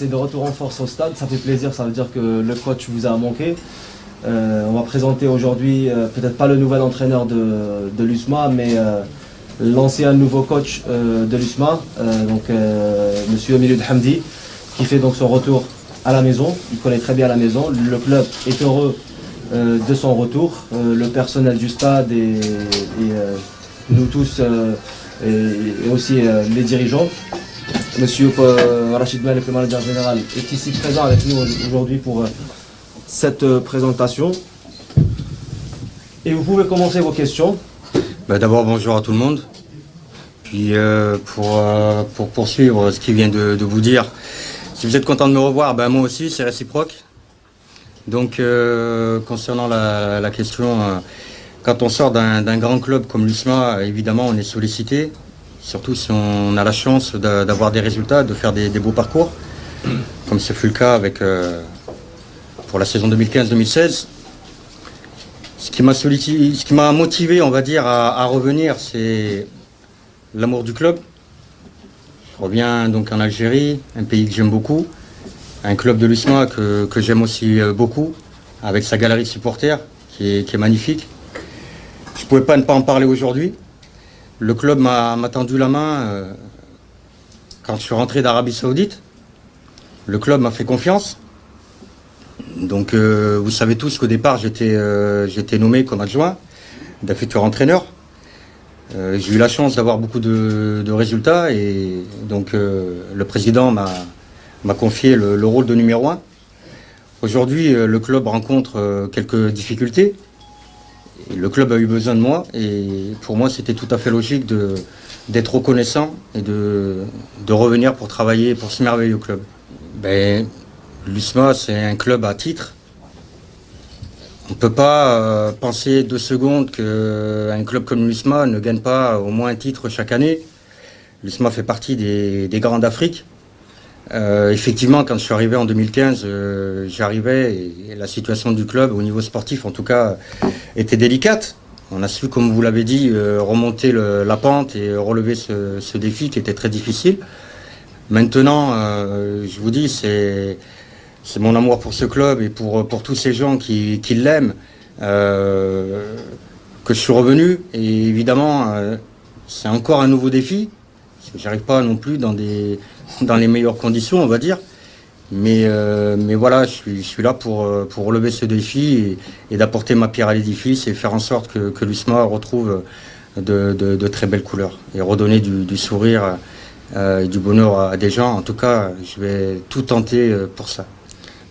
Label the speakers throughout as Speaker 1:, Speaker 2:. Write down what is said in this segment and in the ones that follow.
Speaker 1: C'est de retour en force au stade, ça fait plaisir, ça veut dire que le coach vous a manqué. On va présenter aujourd'hui, peut-être pas le nouvel entraîneur de l'USMA, mais l'ancien nouveau coach de l'USMA, Monsieur Miliud Hamdi, qui fait donc son retour à la maison. Il connaît très bien la maison, le club est heureux de son retour, le personnel du stade et nous tous et aussi les dirigeants. Monsieur Rachid Malek, le manager général, est ici présent avec nous aujourd'hui pour cette présentation. Et vous pouvez commencer vos questions.
Speaker 2: D'abord, bonjour à tout le monde. Puis pour poursuivre ce qu'il vient de vous dire, si vous êtes content de me revoir, moi aussi, c'est réciproque. Donc, concernant la question, quand on sort d'un grand club comme l'USMA, évidemment, on est sollicité. Surtout si on a la chance d'avoir des résultats, de faire des beaux parcours, comme ce fut le cas pour la saison 2015-2016. Ce qui m'a motivé, on va dire, à revenir, c'est l'amour du club. Je reviens donc en Algérie, un pays que j'aime beaucoup, un club de l'USMA que j'aime aussi beaucoup, avec sa galerie de supporters qui est magnifique. Je ne pouvais pas ne pas en parler aujourd'hui. Le club m'a tendu la main quand je suis rentré d'Arabie Saoudite. Le club m'a fait confiance. Donc vous savez tous qu'au départ j'étais nommé comme adjoint d'un futur entraîneur. J'ai eu la chance d'avoir beaucoup de résultats et donc le président m'a confié le rôle de numéro 1. Aujourd'hui le club rencontre quelques difficultés. Le club a eu besoin de moi et pour moi c'était tout à fait logique d'être reconnaissant et de revenir pour travailler pour ce merveilleux club. L'USMA c'est un club à titre. On ne peut pas penser 2 secondes qu'un club comme l'USMA ne gagne pas au moins un titre chaque année. L'USMA fait partie des grands d'Afrique. Effectivement, quand je suis arrivé en 2015, j'arrivais et la situation du club au niveau sportif, en tout cas, était délicate. On a su, comme vous l'avez dit, remonter la pente et relever ce défi qui était très difficile. Maintenant, je vous dis, c'est mon amour pour ce club et pour tous ces gens qui l'aiment que je suis revenu. Et évidemment, c'est encore un nouveau défi. J'arrive pas non plus dans les meilleures conditions, on va dire. Mais voilà, je suis là pour relever ce défi et d'apporter ma pierre à l'édifice et faire en sorte que l'USMA retrouve de très belles couleurs et redonner du sourire et du bonheur à des gens. En tout cas, je vais tout tenter pour ça.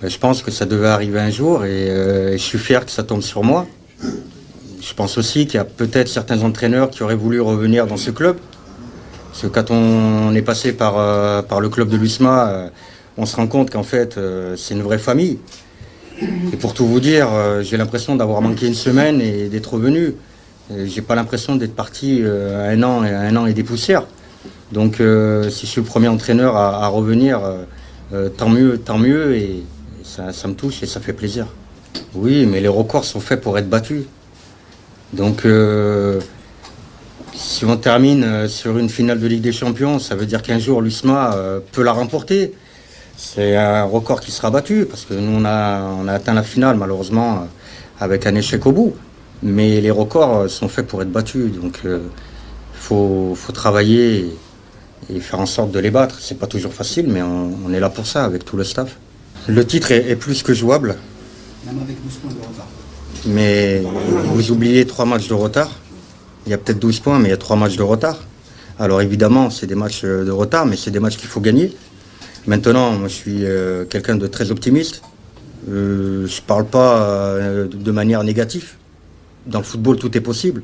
Speaker 2: Je pense que ça devait arriver un jour et je suis fier que ça tombe sur moi. Je pense aussi qu'il y a peut-être certains entraîneurs qui auraient voulu revenir dans ce club. Parce que quand on est passé par le club de l'USMA, on se rend compte qu'en fait, c'est une vraie famille. Et pour tout vous dire, j'ai l'impression d'avoir manqué une semaine et d'être revenu. J'ai pas l'impression d'être parti un an et des poussières. Donc, si je suis le premier entraîneur à revenir, tant mieux, et ça me touche et ça fait plaisir. Oui, mais les records sont faits pour être battus. Donc, si on termine sur une finale de Ligue des Champions, ça veut dire qu'un jour l'USMA peut la remporter. C'est un record qui sera battu parce que nous on a atteint la finale malheureusement avec un échec au bout. Mais les records sont faits pour être battus, donc faut travailler et faire en sorte de les battre. C'est pas toujours facile, mais on est là pour ça avec tout le staff. Le titre est plus que jouable.
Speaker 3: Même avec 12 points de retard.
Speaker 2: Mais vous oubliez 3 matchs de retard. Il y a peut-être 12 points, mais il y a 3 matchs de retard. Alors évidemment, c'est des matchs de retard, mais c'est des matchs qu'il faut gagner. Maintenant, moi, je suis quelqu'un de très optimiste. Je ne parle pas de manière négative. Dans le football, tout est possible.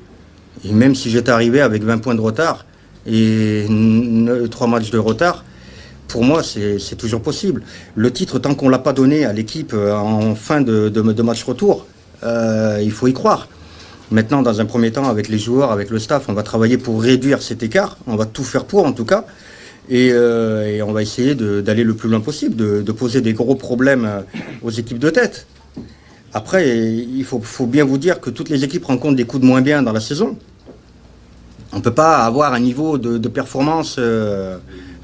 Speaker 2: Et même si j'étais arrivé avec 20 points de retard et 3 matchs de retard, pour moi, c'est toujours possible. Le titre, tant qu'on ne l'a pas donné à l'équipe en fin de match retour, il faut y croire. Maintenant, dans un premier temps, avec les joueurs, avec le staff, on va travailler pour réduire cet écart. On va tout faire pour, en tout cas. Et on va essayer d'aller le plus loin possible, de poser des gros problèmes aux équipes de tête. Après, il faut bien vous dire que toutes les équipes rencontrent des coups de moins bien dans la saison. On ne peut pas avoir un niveau de performance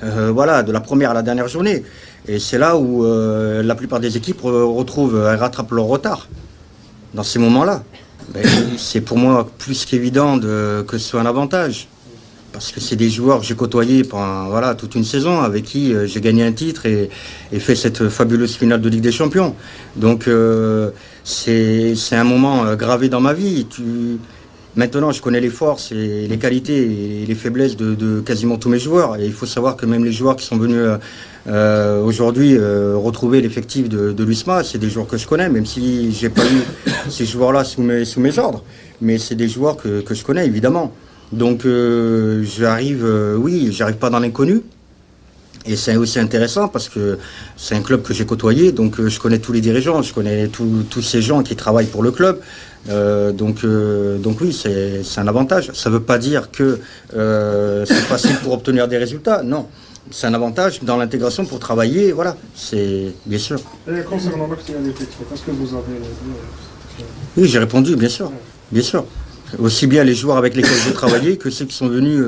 Speaker 2: voilà, de la première à la dernière journée. Et c'est là où la plupart des équipes rattrapent leur retard. Dans ces moments-là, c'est pour moi plus qu'évident que ce soit un avantage. Parce que c'est des joueurs que j'ai côtoyés pendant voilà, toute une saison, avec qui j'ai gagné un titre et fait cette fabuleuse finale de Ligue des Champions. Donc c'est un moment gravé dans ma vie. Maintenant, je connais les forces et les qualités et les faiblesses de quasiment tous mes joueurs. Et il faut savoir que même les joueurs qui sont venus aujourd'hui retrouver l'effectif de l'USMA, c'est des joueurs que je connais, même si j'ai pas eu ces joueurs-là sous mes ordres. Mais c'est des joueurs que je connais, évidemment. Donc j'arrive pas dans l'inconnu. Et c'est aussi intéressant parce que c'est un club que j'ai côtoyé, donc je connais tous les dirigeants, je connais tous ces gens qui travaillent pour le club. Donc oui, c'est un avantage. Ça ne veut pas dire que c'est facile pour obtenir des résultats, non. C'est un avantage dans l'intégration pour travailler, voilà, c'est bien sûr.
Speaker 4: Et concernant l'obtention des titres, est-ce que vous avez...
Speaker 2: Oui, j'ai répondu, bien sûr, bien sûr. Aussi bien les joueurs avec lesquels j'ai travaillé que ceux qui sont venus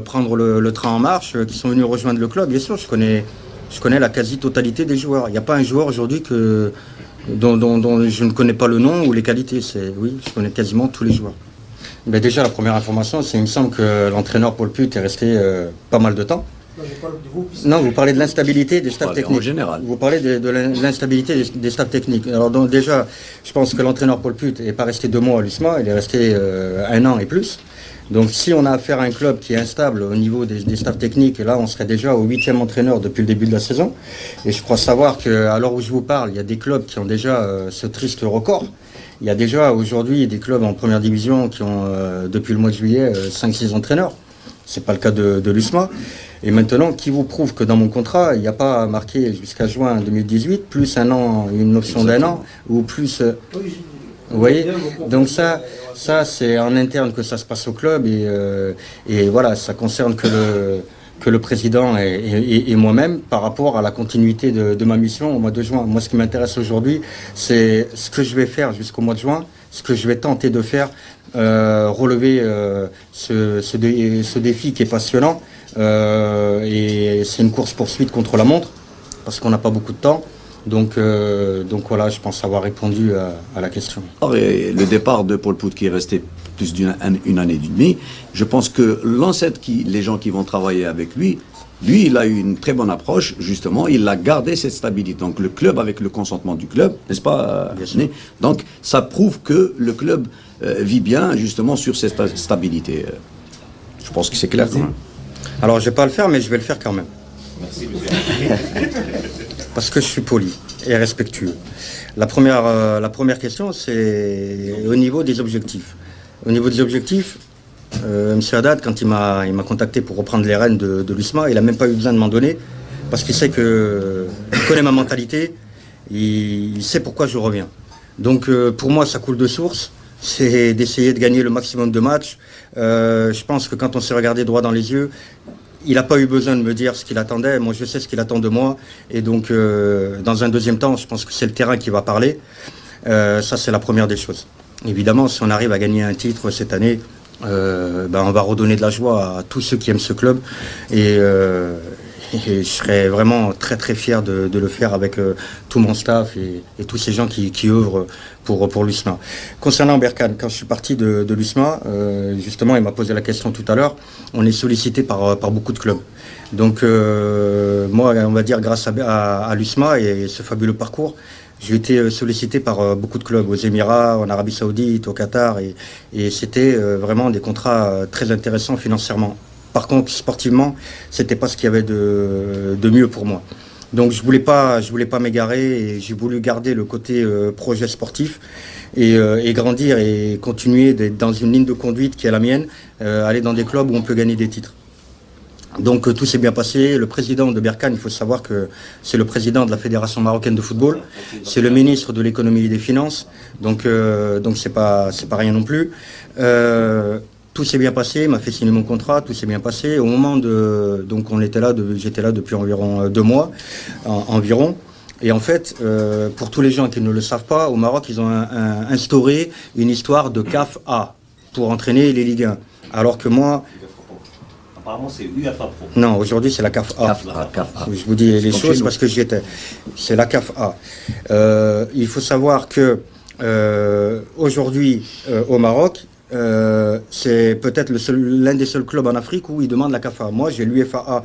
Speaker 2: prendre le train en marche, qui sont venus rejoindre le club. Bien sûr, je connais la quasi-totalité des joueurs. Il n'y a pas un joueur aujourd'hui dont je ne connais pas le nom ou les qualités. Oui, je connais quasiment tous les joueurs. Mais déjà, la première information, c'est qu'il me semble que l'entraîneur Paul Put est resté pas mal de temps.
Speaker 4: Non, je parle de vous.
Speaker 2: Non, vous parlez de l'instabilité des staffs techniques.
Speaker 5: En général.
Speaker 2: Vous parlez de l'instabilité des staffs techniques. Alors donc déjà, je pense que l'entraîneur Paul Put n'est pas resté 2 mois à l'USMA, il est resté 1 an et plus. Donc si on a affaire à un club qui est instable au niveau des staffs techniques, là on serait déjà au 8e entraîneur depuis le début de la saison. Et je crois savoir qu'à l'heure où je vous parle, il y a des clubs qui ont déjà ce triste record. Il y a déjà aujourd'hui des clubs en première division qui ont depuis le mois de juillet 5-6 entraîneurs. C'est pas le cas de l'USMA. Et maintenant, qui vous prouve que dans mon contrat, il n'y a pas marqué jusqu'à juin 2018, plus un an, une option d'1 an, ou plus... vous voyez? Donc ça c'est en interne que ça se passe au club, et voilà, ça concerne que le président et moi-même par rapport à la continuité de ma mission au mois de juin. Moi, ce qui m'intéresse aujourd'hui, c'est ce que je vais faire jusqu'au mois de juin, ce que je vais tenter de faire, relever ce défi qui est passionnant. Et c'est une course-poursuite contre la montre, parce qu'on n'a pas beaucoup de temps. Donc voilà, je pense avoir répondu à la question.
Speaker 5: Et le départ de Paul Put qui est resté plus d'une année et demie, je pense que les gens qui vont travailler avec lui, il a eu une très bonne approche, justement, il a gardé cette stabilité. Donc le club, avec le consentement du club, n'est-ce pas, donc ça prouve que le club vit bien, justement, sur cette stabilité. Je pense que c'est clair quand même.
Speaker 2: Alors je ne vais pas le faire, mais je vais le faire quand même.
Speaker 6: Merci, monsieur.
Speaker 2: Parce que je suis poli et respectueux. La première question, c'est au niveau des objectifs. Au niveau des objectifs, M. Haddad, quand il m'a contacté pour reprendre les rênes de l'USMA, il n'a même pas eu besoin de m'en donner, parce qu'il sait qu'il connaît ma mentalité, il sait pourquoi je reviens. Donc pour moi, ça coule de source, c'est d'essayer de gagner le maximum de matchs. Je pense que quand on s'est regardé droit dans les yeux, il n'a pas eu besoin de me dire ce qu'il attendait. Moi, je sais ce qu'il attend de moi. Et donc, dans un deuxième temps, je pense que c'est le terrain qui va parler. Ça, c'est la première des choses. Évidemment, si on arrive à gagner un titre cette année, on va redonner de la joie à tous ceux qui aiment ce club. Et je serais vraiment très très fier de le faire avec tout mon staff et tous ces gens qui œuvrent pour l'USMA. Concernant Berkane, quand je suis parti de l'USMA, justement, il m'a posé la question tout à l'heure, on est sollicité par beaucoup de clubs. Donc moi, on va dire grâce à l'USMA et ce fabuleux parcours, j'ai été sollicité par beaucoup de clubs, aux Émirats, en Arabie Saoudite, au Qatar, et c'était vraiment des contrats très intéressants financièrement. Par contre, sportivement, c'était pas ce qu'il y avait de mieux pour moi. Donc je voulais pas m'égarer, et j'ai voulu garder le côté projet sportif et grandir et continuer d'être dans une ligne de conduite qui est la mienne, aller dans des clubs où on peut gagner des titres. Donc tout s'est bien passé. Le président de Berkane, il faut savoir que c'est le président de la Fédération marocaine de football, c'est le ministre de l'économie et des finances, donc c'est pas rien non plus. Tout s'est bien passé, il m'a fait signer mon contrat, tout s'est bien passé. Au moment donc j'étais là depuis environ 2 mois, environ. Et en fait, pour tous les gens qui ne le savent pas, au Maroc, ils ont instauré une histoire de CAF A pour entraîner les Ligue 1. Alors que moi,
Speaker 6: Apparemment, c'est UEFA Pro.
Speaker 2: Non, aujourd'hui, c'est la CAF A.
Speaker 5: CAF A.
Speaker 2: Je vous dis les
Speaker 5: Comme
Speaker 2: choses
Speaker 5: chez nous.
Speaker 2: parce que j'y étais. C'est la CAF A. Il faut savoir que aujourd'hui, au Maroc, c'est peut-être l'un des seuls clubs en Afrique où ils demandent la CAF A. Moi, j'ai l'UEFA A.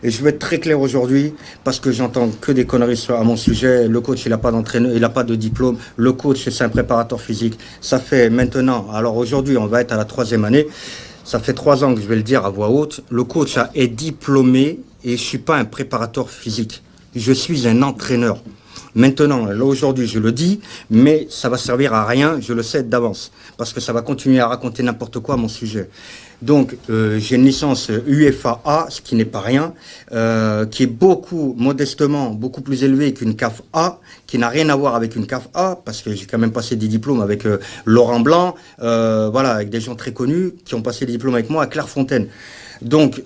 Speaker 2: Et je vais être très clair aujourd'hui parce que j'entends que des conneries à mon sujet. Le coach, il n'a pas d'entraîneur, il n'a pas de diplôme. Le coach, c'est un préparateur physique. Ça fait maintenant, alors aujourd'hui, on va être à la 3e année. Ça fait 3 ans que je vais le dire à voix haute. Le coach est diplômé et je ne suis pas un préparateur physique. Je suis un entraîneur. Maintenant, là aujourd'hui, je le dis, mais ça va servir à rien, je le sais d'avance, parce que ça va continuer à raconter n'importe quoi à mon sujet. Donc, j'ai une licence UEFA A, ce qui n'est pas rien, qui est modestement, beaucoup plus élevée qu'une CAF A, qui n'a rien à voir avec une CAF A, parce que j'ai quand même passé des diplômes avec Laurent Blanc, voilà, avec des gens très connus qui ont passé des diplômes avec moi à Clairefontaine. Donc,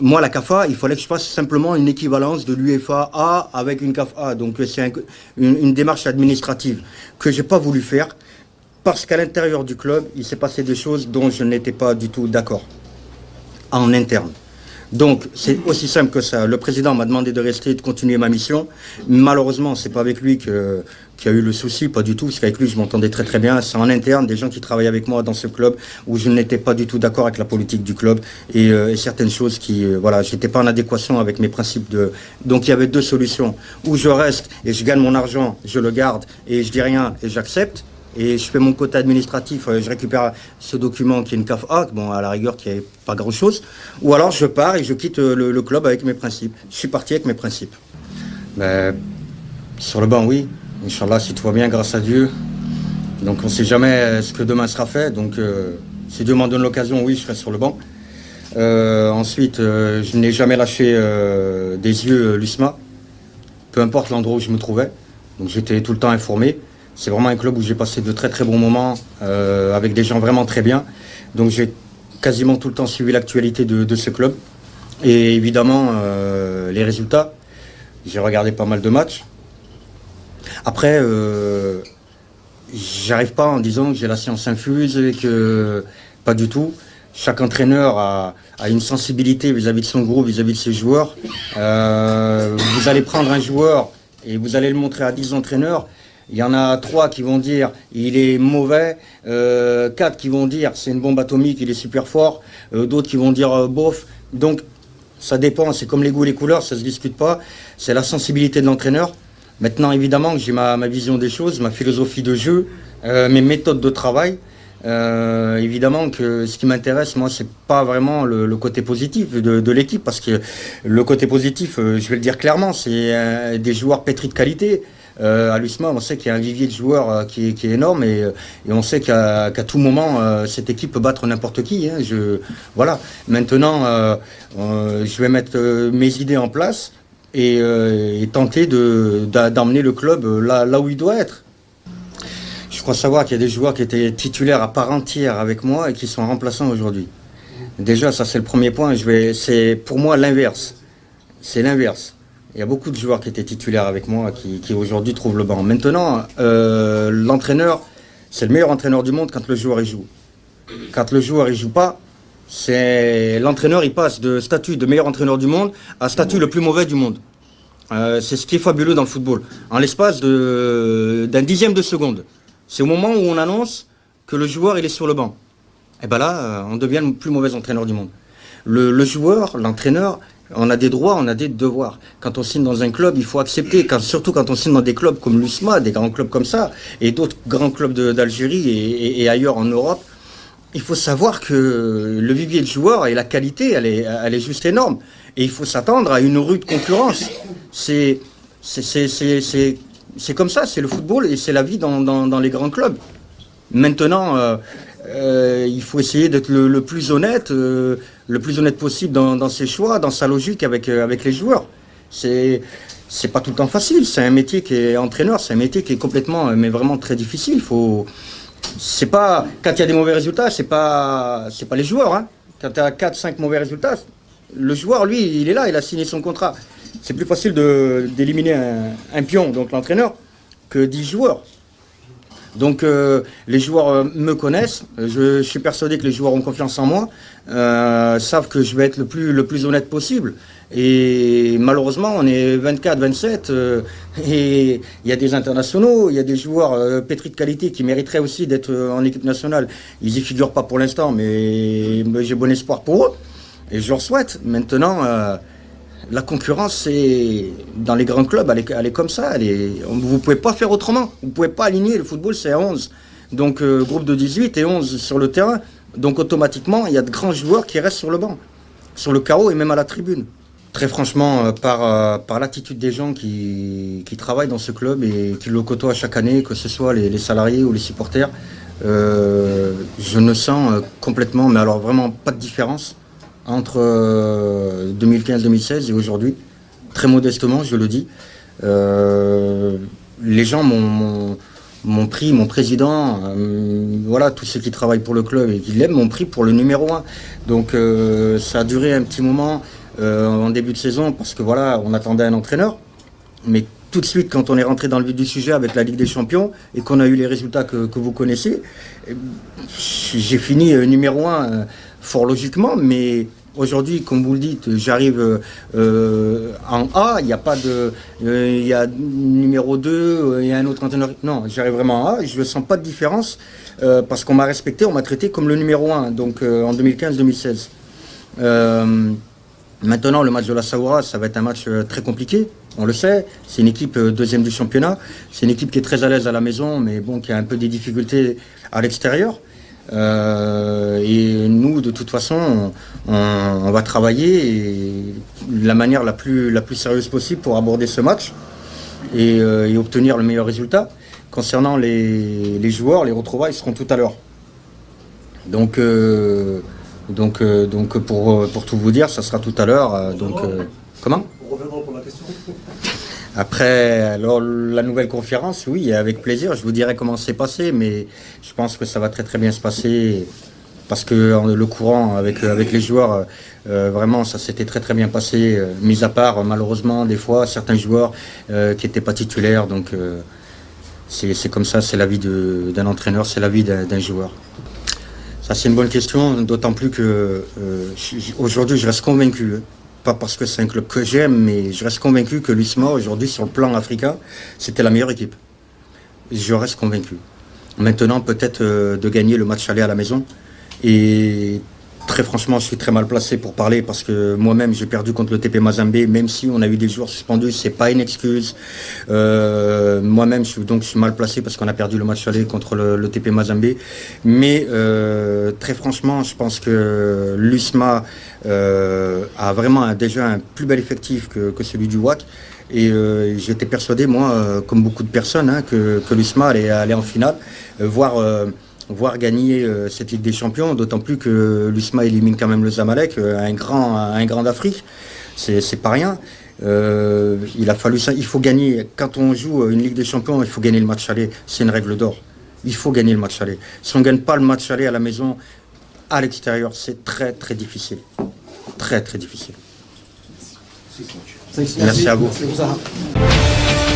Speaker 2: moi, la CAFA, il fallait que je fasse simplement une équivalence de l'UEFA A avec une CAF A. Donc, c'est une démarche administrative que je n'ai pas voulu faire parce qu'à l'intérieur du club, il s'est passé des choses dont je n'étais pas du tout d'accord en interne. Donc, c'est aussi simple que ça. Le président m'a demandé de rester et de continuer ma mission. Malheureusement, c'est pas avec lui qu'il y a eu le souci, pas du tout, parce qu'avec lui, je m'entendais très très bien. C'est en interne, des gens qui travaillaient avec moi dans ce club, où je n'étais pas du tout d'accord avec la politique du club et certaines choses qui, voilà, j'étais pas en adéquation avec mes principes de... Donc, il y avait 2 solutions. Ou je reste et je gagne mon argent, je le garde et je dis rien et j'accepte. Et je fais mon côté administratif, je récupère ce document qui est une CAF A, bon, à la rigueur qui n'est pas grand-chose. Ou alors je pars et je quitte le club avec mes principes. Je suis parti avec mes principes. Ben, sur le banc, oui. Inch'Allah, si tout va bien, grâce à Dieu. Donc on ne sait jamais ce que demain sera fait. Donc si Dieu m'en donne l'occasion, oui, je serai sur le banc. Ensuite, je n'ai jamais lâché des yeux l'USMA. Peu importe l'endroit où je me trouvais. Donc j'étais tout le temps informé. C'est vraiment un club où j'ai passé de très très bons moments avec des gens vraiment très bien. Donc j'ai quasiment tout le temps suivi l'actualité de ce club. Et évidemment, les résultats. J'ai regardé pas mal de matchs. Après, j'arrive pas en disant que j'ai la science infuse et que... Pas du tout. Chaque entraîneur a une sensibilité vis-à-vis de son groupe, vis-à-vis de ses joueurs. Vous allez prendre un joueur et vous allez le montrer à 10 entraîneurs. Il y en a 3 qui vont dire il est mauvais, 4 qui vont dire c'est une bombe atomique, il est super fort, d'autres qui vont dire bof. Donc ça dépend, c'est comme les goûts et les couleurs, ça se discute pas. C'est la sensibilité de l'entraîneur. Maintenant évidemment que j'ai ma vision des choses, ma philosophie de jeu, mes méthodes de travail. Évidemment que ce qui m'intéresse, moi, c'est pas vraiment le côté positif de l'équipe, parce que le côté positif, je vais le dire clairement, c'est des joueurs pétris de qualité. À l'USMA, on sait qu'il y a un vivier de joueurs qui est énorme et on sait qu'à tout moment, cette équipe peut battre n'importe qui. Hein. Voilà. Maintenant, je vais mettre mes idées en place et tenter d'emmener le club là où il doit être. Je crois savoir qu'il y a des joueurs qui étaient titulaires à part entière avec moi et qui sont remplaçants aujourd'hui. Déjà, ça c'est le premier point. C'est pour moi l'inverse. C'est l'inverse. Il y a beaucoup de joueurs qui étaient titulaires avec moi qui aujourd'hui trouvent le banc. Maintenant, l'entraîneur, c'est le meilleur entraîneur du monde quand le joueur y joue. Quand le joueur y joue pas, c'est l'entraîneur, il passe de statut de meilleur entraîneur du monde à statut le plus mauvais du monde. C'est ce qui est fabuleux dans le football. En l'espace d'un dixième de seconde. C'est au moment où on annonce que le joueur il est sur le banc. Et ben là, on devient le plus mauvais entraîneur du monde. Le joueur, l'entraîneur, on a des droits, on a des devoirs. Quand on signe dans un club, il faut accepter, surtout quand on signe dans des clubs comme l'USMA, des grands clubs comme ça, et d'autres grands clubs d'Algérie et ailleurs en Europe, il faut savoir que le vivier de joueurs et la qualité, elle est juste énorme. Et il faut s'attendre à une rude concurrence. C'est comme ça, c'est le football et c'est la vie dans les grands clubs. Maintenant, il faut essayer d'être le plus honnête possible dans ses choix, dans sa logique avec les joueurs. C'est pas tout le temps facile. C'est un métier qui est entraîneur, c'est un métier qui est complètement, mais vraiment très difficile. C'est pas quand il y a des mauvais résultats, c'est pas les joueurs. Hein. Quand tu as 4-5 mauvais résultats, le joueur, lui, il est là, il a signé son contrat. C'est plus facile d'éliminer un pion, donc l'entraîneur, que 10 joueurs. Donc les joueurs me connaissent, je suis persuadé que les joueurs ont confiance en moi, savent que je vais être le plus honnête possible. Et malheureusement, on est 24, 27, et il y a des internationaux, il y a des joueurs pétris de qualité qui mériteraient aussi d'être en équipe nationale. Ils y figurent pas pour l'instant, mais j'ai bon espoir pour eux. Et je leur souhaite. Maintenant, la concurrence, c'est dans les grands clubs, elle est comme ça. Vous ne pouvez pas faire autrement. Vous ne pouvez pas aligner. Le football, c'est à 11. Donc, groupe de 18 et 11 sur le terrain. Donc, automatiquement, il y a de grands joueurs qui restent sur le banc, sur le carreau et même à la tribune. Très franchement, par l'attitude des gens qui travaillent dans ce club et qui le côtoient chaque année, que ce soit les salariés ou les supporters, je ne sens complètement, mais alors vraiment pas de différence entre 2015-2016 et aujourd'hui. Très modestement, je le dis. Les gens m'ont pris, mon président, voilà, tous ceux qui travaillent pour le club et qui l'aiment, m'ont pris pour le numéro 1. Donc ça a duré un petit moment en début de saison parce que voilà, on attendait un entraîneur. Mais tout de suite, quand on est rentré dans le vif du sujet avec la Ligue des Champions et qu'on a eu les résultats que vous connaissez, j'ai fini numéro 1 fort logiquement, mais aujourd'hui, comme vous le dites, j'arrive en A, il n'y a pas de... Il y a numéro 2, il y a un autre entraîneur... Non, j'arrive vraiment en A, je ne sens pas de différence parce qu'on m'a respecté, on m'a traité comme le numéro 1, donc en 2015-2016. Maintenant, le match de la Saoura, ça va être un match très compliqué, on le sait. C'est une équipe deuxième du championnat. C'est une équipe qui est très à l'aise à la maison, mais bon, qui a un peu des difficultés à l'extérieur. Et nous, de toute façon, on va travailler de la manière la plus sérieuse possible pour aborder ce match et obtenir le meilleur résultat. Concernant les joueurs, les retrouvailles seront tout à l'heure. Donc pour tout vous dire, ça sera tout à l'heure. Comment ?
Speaker 7: On reviendra pour la question.
Speaker 2: Après, alors, la nouvelle conférence, oui, avec plaisir. Je vous dirai comment c'est passé, mais je pense que ça va très très bien se passer parce que le courant avec les joueurs, vraiment, ça s'était très très bien passé. Mis à part, malheureusement, des fois, certains joueurs qui n'étaient pas titulaires. Donc, c'est comme ça, c'est la vie d'un entraîneur, c'est la vie d'un joueur. Ça, c'est une bonne question, d'autant plus que aujourd'hui, je reste convaincu. Pas parce que c'est un club que j'aime, mais je reste convaincu que l'USMA, aujourd'hui, sur le plan africain, c'était la meilleure équipe. Je reste convaincu. Maintenant, peut-être de gagner le match aller à la maison. Et très franchement, je suis très mal placé pour parler parce que moi-même, j'ai perdu contre le TP Mazembe. Même si on a eu des joueurs suspendus, c'est pas une excuse. Moi-même, je suis mal placé parce qu'on a perdu le match aller contre le TP Mazembe. Mais très franchement, je pense que l'USMA a vraiment déjà un plus bel effectif que celui du WAC. Et j'étais persuadé, moi, comme beaucoup de personnes, que l'USMA allait aller en finale, voire gagner cette Ligue des Champions, d'autant plus que l'USMA élimine quand même le Zamalek, un grand d'Afrique, c'est pas rien. Il a fallu ça, il faut gagner. Quand on joue une Ligue des Champions, il faut gagner le match aller, c'est une règle d'or. Il faut gagner le match aller. Si on ne gagne pas le match aller à la maison, à l'extérieur, c'est très très difficile. Très très difficile. Merci à vous.
Speaker 1: Merci.